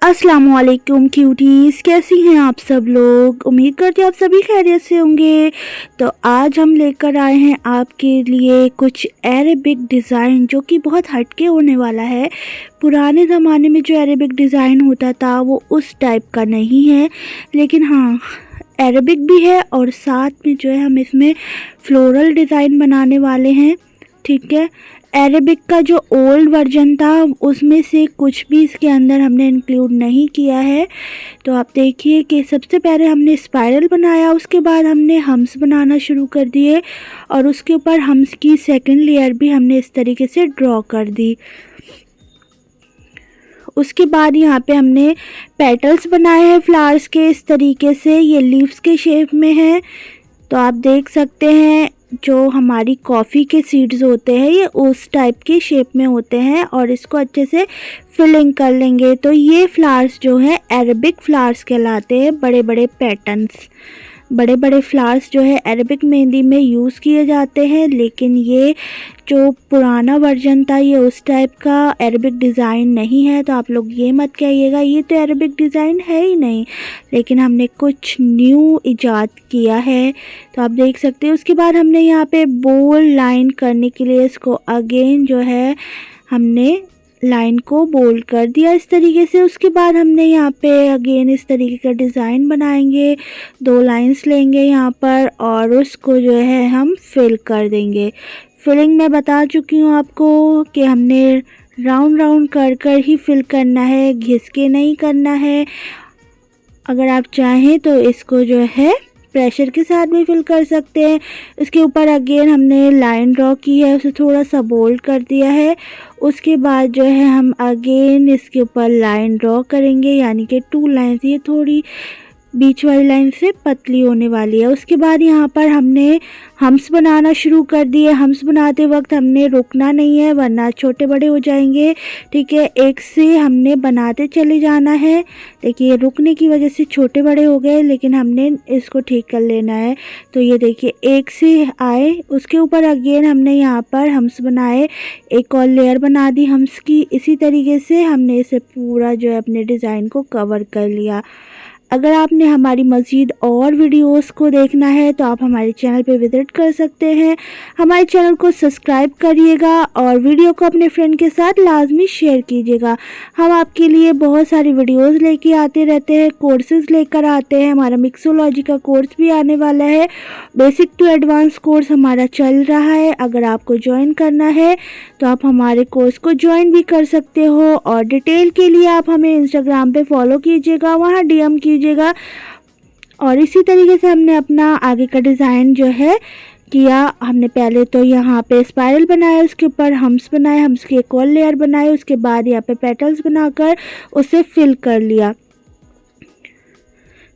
अस्सलामुअलैकुम क्यूटीज़, कैसी हैं आप सब लोग। उम्मीद करती हूँ आप सभी खैरियत से होंगे। तो आज हम लेकर आए हैं आपके लिए कुछ अरेबिक डिज़ाइन जो कि बहुत हटके होने वाला है। पुराने ज़माने में जो अरेबिक डिज़ाइन होता था वो उस टाइप का नहीं है, लेकिन हाँ अरेबिक भी है और साथ में जो है हम इसमें फ्लोरल डिज़ाइन बनाने वाले हैं। ठीक है, अरेबिक का जो ओल्ड वर्जन था उसमें से कुछ भी इसके अंदर हमने इंक्लूड नहीं किया है। तो आप देखिए कि सबसे पहले हमने स्पाइरल बनाया, उसके बाद हमने हम्स बनाना शुरू कर दिए और उसके ऊपर हम्स की सेकंड लेयर भी हमने इस तरीके से ड्रॉ कर दी। उसके बाद यहाँ पे हमने पेटल्स बनाए हैं फ्लावर्स के इस तरीके से, ये लीव्स के शेप में है। तो आप देख सकते हैं जो हमारी कॉफ़ी के सीड्स होते हैं ये उस टाइप के शेप में होते हैं और इसको अच्छे से फिलिंग कर लेंगे। तो ये फ्लावर्स जो है अरेबिक फ्लावर्स कहलाते हैं। बड़े बड़े पैटर्न्स, बड़े बड़े फ्लावर्स जो है अरेबिक मेहंदी में यूज़ किए जाते हैं, लेकिन ये जो पुराना वर्जन था ये उस टाइप का अरेबिक डिज़ाइन नहीं है। तो आप लोग ये मत कहिएगा ये तो अरेबिक डिज़ाइन है ही नहीं, लेकिन हमने कुछ न्यू इजाद किया है। तो आप देख सकते हैं। उसके बाद हमने यहाँ पे बोल्ड लाइन करने के लिए इसको अगेन जो है हमने लाइन को बोल्ड कर दिया इस तरीके से। उसके बाद हमने यहाँ पे अगेन इस तरीके का डिज़ाइन बनाएंगे, दो लाइंस लेंगे यहाँ पर और उसको जो है हम फिल कर देंगे। फिलिंग मैं बता चुकी हूँ आपको कि हमने राउंड राउंड कर कर ही फिल करना है, घिस के नहीं करना है। अगर आप चाहें तो इसको जो है प्रेशर के साथ भी फिल कर सकते हैं। इसके ऊपर अगेन हमने लाइन ड्रॉ की है, उसे थोड़ा सा बोल्ड कर दिया है। उसके बाद जो है हम अगेन इसके ऊपर लाइन ड्रॉ करेंगे, यानी कि 2 लाइन्स, ये थोड़ी बीच वाली लाइन से पतली होने वाली है। उसके बाद यहाँ पर हमने हम्स बनाना शुरू कर दिए। हम्स बनाते वक्त हमने रुकना नहीं है वरना छोटे बड़े हो जाएंगे। ठीक है, एक से हमने बनाते चले जाना है। देखिए रुकने की वजह से छोटे बड़े हो गए, लेकिन हमने इसको ठीक कर लेना है। तो ये देखिए एक से आए, उसके ऊपर अगेन हमने यहाँ पर हम्स बनाए, एक और लेयर बना दी हम्स की। इसी तरीके से हमने इसे पूरा जो है अपने डिज़ाइन को कवर कर लिया। अगर आपने हमारी मज़ीद और वीडियोस को देखना है तो आप हमारे चैनल पे विज़िट कर सकते हैं। हमारे चैनल को सब्सक्राइब करिएगा और वीडियो को अपने फ्रेंड के साथ लाजमी शेयर कीजिएगा। हम आपके लिए बहुत सारी वीडियोस लेके आते रहते हैं, कोर्सेज़ लेकर आते हैं। हमारा मिक्सोलॉजी का कोर्स भी आने वाला है, बेसिक टू एडवांस कोर्स हमारा चल रहा है। अगर आपको ज्वाइन करना है तो आप हमारे कोर्स को ज्वाइन भी कर सकते हो और डिटेल के लिए आप हमें इंस्टाग्राम पे फॉलो कीजिएगा, वहाँ डीएम कीजिएगा। और इसी तरीके से हमने अपना आगे का डिज़ाइन जो है किया। हमने पहले तो यहाँ पे स्पाइरल बनाया, उसके ऊपर हम्स बनाए, हम्स की एक और लेयर बनाए, उसके बाद यहाँ पे पेटल्स बनाकर उसे फिल कर लिया।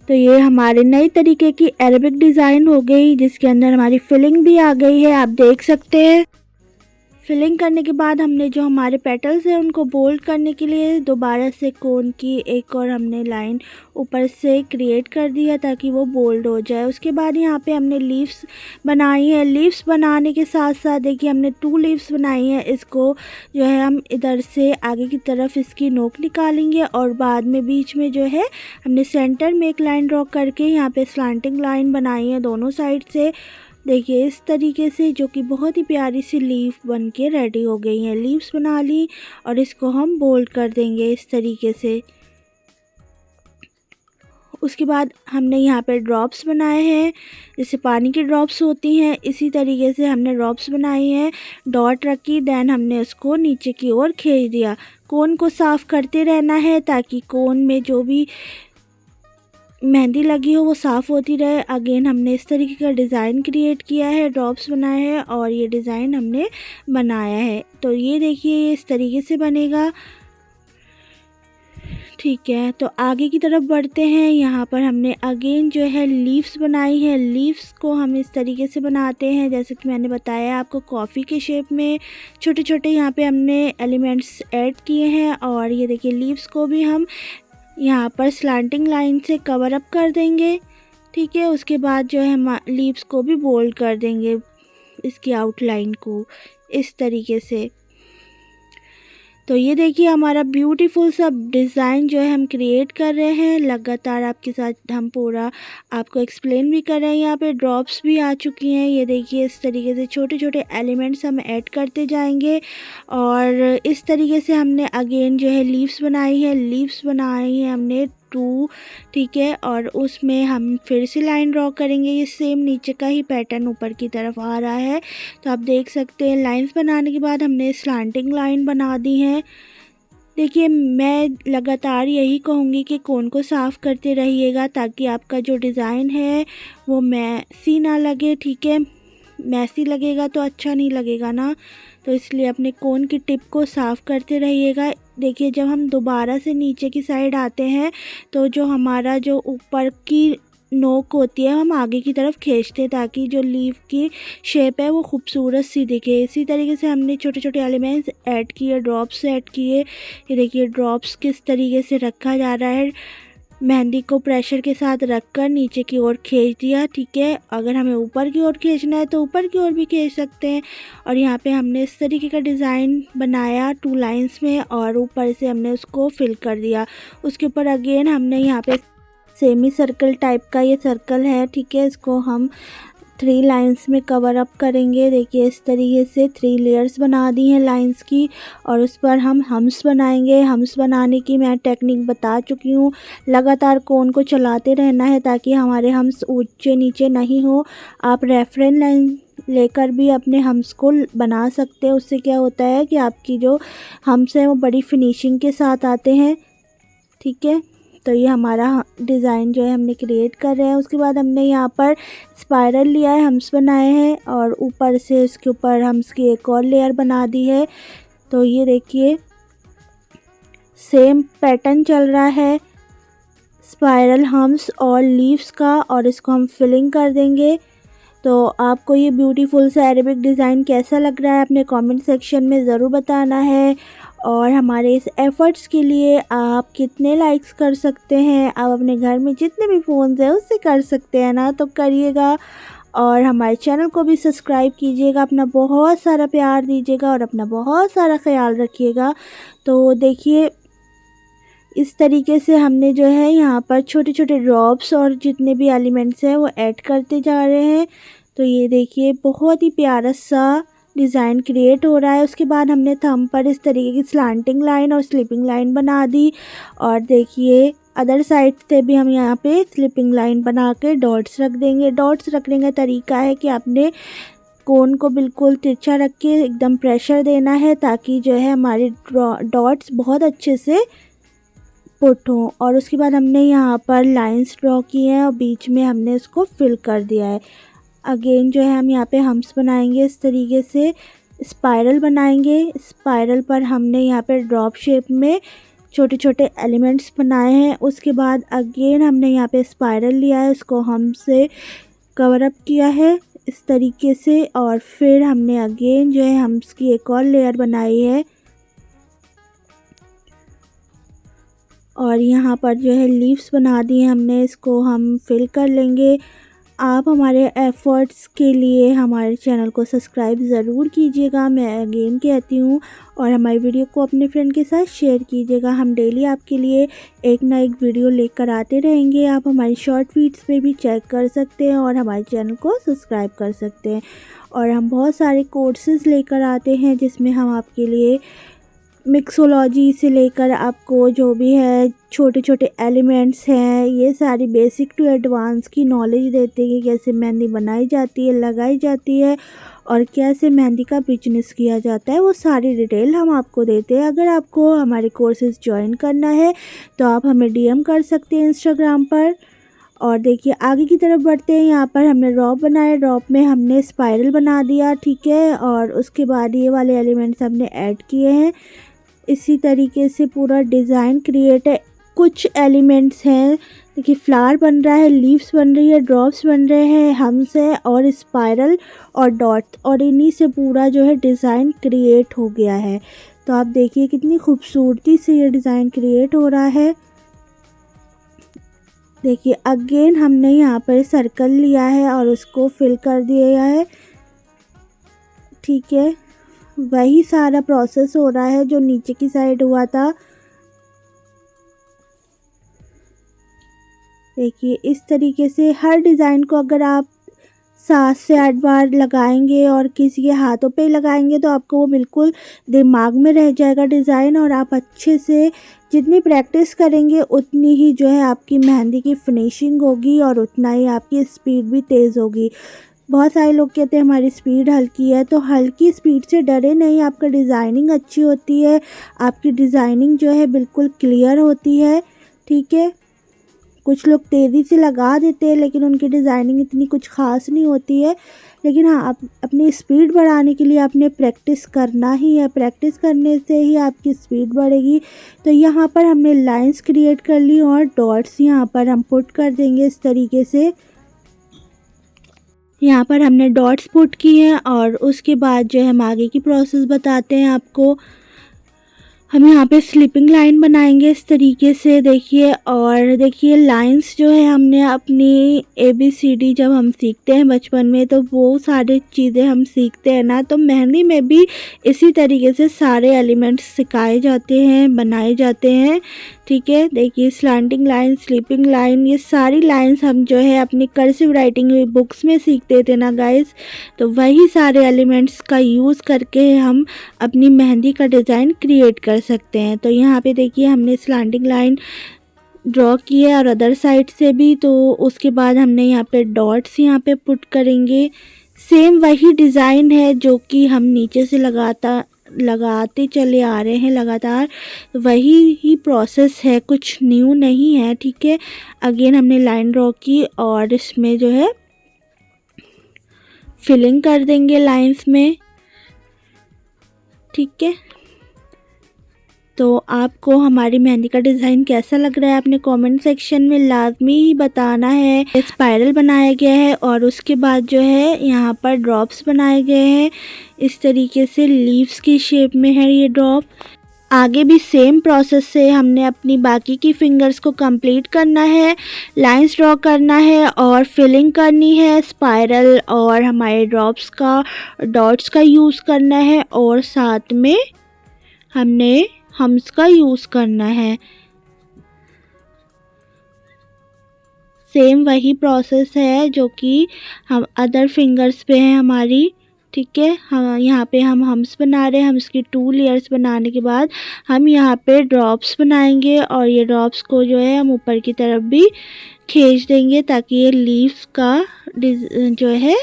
तो ये हमारे नई तरीके की अरेबिक डिज़ाइन हो गई, जिसके अंदर हमारी फिलिंग भी आ गई है, आप देख सकते हैं। फिलिंग करने के बाद हमने जो हमारे पेटल्स हैं उनको बोल्ड करने के लिए दोबारा से कोन की एक और हमने लाइन ऊपर से क्रिएट कर दी है ताकि वो बोल्ड हो जाए। उसके बाद यहाँ पे हमने लीव्स बनाई है। लीव्स बनाने के साथ साथ देखिए हमने 2 लीव्स बनाई हैं। इसको जो है हम इधर से आगे की तरफ इसकी नोक निकालेंगे और बाद में बीच में जो है हमने सेंटर में एक लाइन ड्रॉ करके यहाँ पे स्लांटिंग लाइन बनाई है दोनों साइड से। देखिए इस तरीके से, जो कि बहुत ही प्यारी सी लीफ बन के रेडी हो गई हैं। लीव्स बना ली और इसको हम बोल्ड कर देंगे इस तरीके से। उसके बाद हमने यहाँ पे ड्रॉप्स बनाए हैं, जैसे पानी की ड्रॉप्स होती हैं, इसी तरीके से हमने ड्रॉप्स बनाई हैं। डॉट रखी, देन हमने उसको नीचे की ओर खींच दिया। कोन को साफ़ करते रहना है ताकि कोन में जो भी मेहंदी लगी हो वो साफ़ होती रहे। अगेन हमने इस तरीके का डिज़ाइन क्रिएट किया है, ड्रॉप्स बनाए हैं और ये डिज़ाइन हमने बनाया है। तो ये देखिए इस तरीके से बनेगा। ठीक है, तो आगे की तरफ बढ़ते हैं। यहाँ पर हमने अगेन जो है लीव्स बनाई है। लीव्स को हम इस तरीके से बनाते हैं जैसे कि मैंने बताया आपको, कॉफ़ी के शेप में छोटे छोटे यहाँ पे हमने एलिमेंट्स ऐड किए हैं। और ये देखिए लीव्स को भी हम यहाँ पर स्लांटिंग लाइन से कवर अप कर देंगे। ठीक है, उसके बाद जो है हम लीव्स को भी बोल्ड कर देंगे, इसकी आउटलाइन को इस तरीके से। तो ये देखिए हमारा ब्यूटीफुल सा डिज़ाइन जो है हम क्रिएट कर रहे हैं। लगातार आपके साथ हम पूरा आपको एक्सप्लेन भी कर रहे हैं। यहाँ पे ड्रॉप्स भी आ चुकी हैं। ये देखिए इस तरीके से छोटे छोटे एलिमेंट्स हम ऐड करते जाएंगे और इस तरीके से हमने अगेन जो है लीव्स बनाई है। लीव्स बनाई है हमने 2, ठीक है, और उसमें हम फिर से लाइन ड्रॉ करेंगे। ये सेम नीचे का ही पैटर्न ऊपर की तरफ आ रहा है। तो आप देख सकते हैं लाइंस बनाने के बाद हमने स्लांटिंग लाइन बना दी है। देखिए मैं लगातार यही कहूँगी कि कोन को साफ़ करते रहिएगा ताकि आपका जो डिज़ाइन है वो मैसी ना लगे, ठीक है। मैसी लगेगा तो अच्छा नहीं लगेगा ना, तो इसलिए अपने कोन की टिप को साफ़ करते रहिएगा। देखिए जब हम दोबारा से नीचे की साइड आते हैं तो जो हमारा जो ऊपर की नोक होती है हम आगे की तरफ खींचते हैं ताकि जो लीफ की शेप है वो खूबसूरत सी दिखे। इसी तरीके से हमने छोटे छोटे एलिमेंट्स ऐड किए, ड्रॉप्स ऐड किए। ये देखिए ड्रॉप्स किस तरीके से रखा जा रहा है। मेहंदी को प्रेशर के साथ रखकर नीचे की ओर खींच दिया, ठीक है। अगर हमें ऊपर की ओर खींचना है तो ऊपर की ओर भी खींच सकते हैं। और यहाँ पे हमने इस तरीके का डिज़ाइन बनाया 2 लाइंस में और ऊपर से हमने उसको फिल कर दिया। उसके ऊपर अगेन हमने यहाँ पे सेमी सर्कल टाइप का ये सर्कल है, ठीक है। इसको हम 3 लाइंस में कवर अप करेंगे। देखिए इस तरीके से 3 लेयर्स बना दी हैं लाइंस की और उस पर हम हम्स बनाएंगे। हम्स बनाने की मैं टेक्निक बता चुकी हूँ। लगातार कोन को चलाते रहना है ताकि हमारे हम्स ऊंचे नीचे नहीं हो। आप रेफरेंस लाइन लेकर भी अपने हम्स को बना सकते हैं। उससे क्या होता है कि आपकी जो हम्स हैं वो बड़ी फिनिशिंग के साथ आते हैं, ठीक है। तो ये हमारा डिज़ाइन जो है हमने क्रिएट कर रहे हैं। उसके बाद हमने यहाँ पर स्पाइरल लिया है, हम्स बनाए हैं और ऊपर से इसके ऊपर हम्स की एक और लेयर बना दी है। तो ये देखिए सेम पैटर्न चल रहा है स्पाइरल हम्स और लीव्स का और इसको हम फिलिंग कर देंगे। तो आपको ये ब्यूटीफुल सा अरेबिक डिज़ाइन कैसा लग रहा है अपने कमेंट सेक्शन में ज़रूर बताना है। और हमारे इस एफ़र्ट्स के लिए आप कितने लाइक्स कर सकते हैं, आप अपने घर में जितने भी फ़ोन्स हैं उससे कर सकते हैं ना, तो करिएगा। और हमारे चैनल को भी सब्सक्राइब कीजिएगा। अपना बहुत सारा प्यार दीजिएगा और अपना बहुत सारा ख्याल रखिएगा। तो देखिए इस तरीके से हमने जो है यहाँ पर छोटे छोटे ड्रॉप्स और जितने भी एलिमेंट्स हैं वो ऐड करते जा रहे हैं। तो ये देखिए बहुत ही प्यारा सा डिज़ाइन क्रिएट हो रहा है। उसके बाद हमने थंब पर इस तरीके की स्लांटिंग लाइन और स्लिपिंग लाइन बना दी और देखिए अदर साइड से भी हम यहाँ पे स्लिपिंग लाइन बना के डॉट्स रख देंगे। डॉट्स रखने का तरीका है कि आपने कोन को बिल्कुल तिरछा रख के एकदम प्रेशर देना है ताकि जो है हमारे डॉट्स बहुत अच्छे से पुट हो। और उसके बाद हमने यहाँ पर लाइंस ड्रॉ किए हैं और बीच में हमने उसको फिल कर दिया है। अगेन जो है हम यहाँ पे हम्स बनाएंगे, इस तरीके से स्पाइरल बनाएंगे। स्पाइरल पर हमने यहाँ पे ड्रॉप शेप में छोटे छोटे एलिमेंट्स बनाए हैं। उसके बाद अगेन हमने यहाँ पे स्पाइरल लिया है, उसको हम से कवर अप किया है इस तरीके से और फिर हमने अगेन जो है हम्स की एक और लेयर बनाई है और यहाँ पर जो है लीव्स बना दिए हमने, इसको हम फिल कर लेंगे। आप हमारे एफ़र्ट्स के लिए हमारे चैनल को सब्सक्राइब ज़रूर कीजिएगा, मैं अगेन कहती हूँ। और हमारी वीडियो को अपने फ्रेंड के साथ शेयर कीजिएगा। हम डेली आपके लिए एक ना एक वीडियो लेकर आते रहेंगे। आप हमारी शॉर्ट वीडियोस पे भी चेक कर सकते हैं और हमारे चैनल को सब्सक्राइब कर सकते हैं। और हम बहुत सारे कोर्सेज़ लेकर आते हैं जिसमें हम आपके लिए मिक्सोलॉजी से लेकर आपको जो भी है छोटे छोटे एलिमेंट्स हैं ये सारी बेसिक टू एडवांस की नॉलेज देते हैं कि कैसे मेहंदी बनाई जाती है, लगाई जाती है और कैसे मेहंदी का बिजनेस किया जाता है, वो सारी डिटेल हम आपको देते हैं। अगर आपको हमारे कोर्सेज़ ज्वाइन करना है तो आप हमें डीएम कर सकते हैं इंस्टाग्राम पर। और देखिए आगे की तरफ बढ़ते हैं। यहाँ पर हमने ड्रॉप बनाया, ड्रॉप में हमने स्पाइरल बना दिया, ठीक है। और उसके बाद ये वाले एलिमेंट्स हमने ऐड किए हैं। इसी तरीके से पूरा डिज़ाइन क्रिएट है। कुछ एलिमेंट्स हैं, देखिए फ्लावर बन रहा है, लीव्स बन रही है, ड्रॉप्स बन रहे हैं, हम्स है और स्पाइरल और डॉट, और इन्हीं से पूरा जो है डिज़ाइन क्रिएट हो गया है। तो आप देखिए कितनी खूबसूरती से ये डिज़ाइन क्रिएट हो रहा है। देखिए अगेन हमने यहाँ पर सर्कल लिया है और उसको फिल कर दिया है, ठीक है। वही सारा प्रोसेस हो रहा है जो नीचे की साइड हुआ था। देखिए इस तरीके से हर डिज़ाइन को अगर आप 7 से 8 बार लगाएंगे और किसी के हाथों पे लगाएंगे तो आपको वो बिल्कुल दिमाग में रह जाएगा डिज़ाइन, और आप अच्छे से जितनी प्रैक्टिस करेंगे उतनी ही जो है आपकी मेहंदी की फिनिशिंग होगी और उतना ही आपकी स्पीड भी तेज़ होगी। बहुत सारे लोग कहते हैं हमारी स्पीड हल्की है, तो हल्की स्पीड से डरे नहीं, आपका डिज़ाइनिंग अच्छी होती है, आपकी डिज़ाइनिंग जो है बिल्कुल क्लियर होती है। ठीक है, कुछ लोग तेज़ी से लगा देते हैं लेकिन उनकी डिज़ाइनिंग इतनी कुछ ख़ास नहीं होती है। लेकिन हाँ, आप अपनी स्पीड बढ़ाने के लिए आपने प्रैक्टिस करना ही है, प्रैक्टिस करने से ही आपकी स्पीड बढ़ेगी। तो यहाँ पर हमने लाइंस क्रिएट कर ली और डॉट्स यहाँ पर हम पुट कर देंगे इस तरीके से। यहाँ पर हमने डॉट्स पुट किए हैं और उसके बाद जो है हम आगे की प्रोसेस बताते हैं आपको। हम यहाँ पे स्लिपिंग लाइन बनाएंगे इस तरीके से, देखिए। और देखिए लाइंस जो है हमने अपनी ABCD जब हम सीखते हैं बचपन में तो वो सारी चीज़ें हम सीखते हैं ना, तो मेहंदी में भी इसी तरीके से सारे एलिमेंट्स सिखाए जाते हैं, बनाए जाते हैं। ठीक है, देखिए स्लैंटिंग लाइन, स्लिपिंग लाइन, ये सारी लाइंस हम जो है अपनी कर्सिव राइटिंग बुक्स में सीखते थे ना गाइस, तो वही सारे एलिमेंट्स का यूज़ करके हम अपनी मेहंदी का डिज़ाइन क्रिएट कर सकते हैं। तो यहाँ पे देखिए हमने स्लैंटिंग लाइन ड्रॉ की है और अदर साइड से भी, तो उसके बाद हमने यहाँ पे डॉट्स यहाँ पे पुट करेंगे। सेम वही डिज़ाइन है जो कि हम नीचे से लगाते चले आ रहे हैं लगातार, वही ही प्रोसेस है, कुछ न्यू नहीं है। ठीक है, अगेन हमने लाइन ड्रॉ की और इसमें जो है फिलिंग कर देंगे लाइंस में। ठीक है, तो आपको हमारी मेहंदी का डिज़ाइन कैसा लग रहा है अपने कमेंट सेक्शन में लाजमी ही बताना है। स्पाइरल बनाया गया है और उसके बाद जो है यहाँ पर ड्रॉप्स बनाए गए हैं इस तरीके से, लीव्स की शेप में है ये ड्रॉप। आगे भी सेम प्रोसेस से हमने अपनी बाकी की फिंगर्स को कंप्लीट करना है, लाइंस ड्रॉ करना है और फिलिंग करनी है, स्पाइरल और हमारे ड्रॉप्स का, डॉट्स का यूज़ करना है और साथ में हमने हम्स का यूज़ करना है। सेम वही प्रोसेस है जो कि हम अदर फिंगर्स पे है हमारी। ठीक है, हम यहाँ पे हम हम्स बना रहे हैं। हम्स की 2 लेयर्स बनाने के बाद हम यहाँ पे ड्रॉप्स बनाएंगे और ये ड्रॉप्स को जो है हम ऊपर की तरफ भी खींच देंगे ताकि ये लीव्स का जो है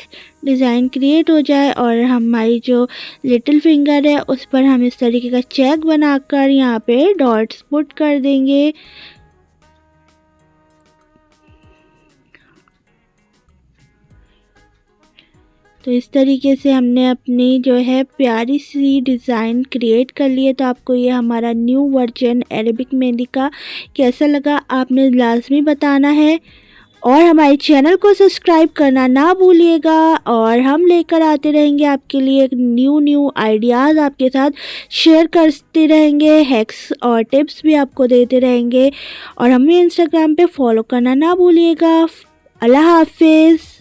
डिज़ाइन क्रिएट हो जाए। और हमारी जो लिटिल फिंगर है उस पर हम इस तरीके का चेक बनाकर यहाँ पे डॉट्स पुट कर देंगे। तो इस तरीके से हमने अपनी जो है प्यारी सी डिज़ाइन क्रिएट कर लिए। तो आपको ये हमारा न्यू वर्जन अरेबिक मेहंदी का कैसा लगा आपने लाजमी बताना है और हमारे चैनल को सब्सक्राइब करना ना भूलिएगा। और हम लेकर आते रहेंगे आपके लिए न्यू आइडियाज़ आपके साथ शेयर करते रहेंगे, हैक्स और टिप्स भी आपको देते रहेंगे। और हमें इंस्टाग्राम पे फॉलो करना ना भूलिएगा। अल्लाह हाफिज़।